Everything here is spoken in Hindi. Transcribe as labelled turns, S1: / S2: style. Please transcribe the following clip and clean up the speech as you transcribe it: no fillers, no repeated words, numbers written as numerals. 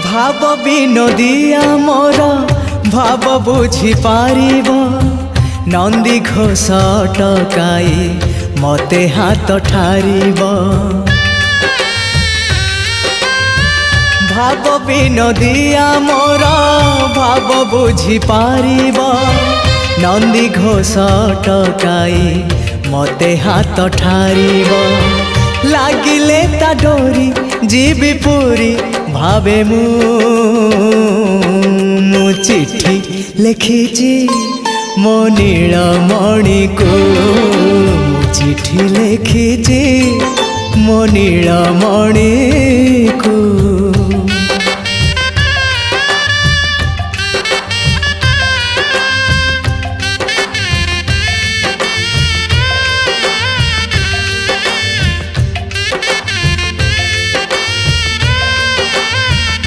S1: भाव विनोदिया मोर भाव बुझी पारिब नंदी घोष टकाई मते हाथ ठारिब भाव विनोदिया मोर भाव बुझी पारिब नंदी घोष टकाई मते हाथ ठारिब लागिले ता डोरी जीवी पूरी भावे मु चिट्ठी लिखिची मो नीलमणि को चिट्ठी लिखिची मो नीलमणि को।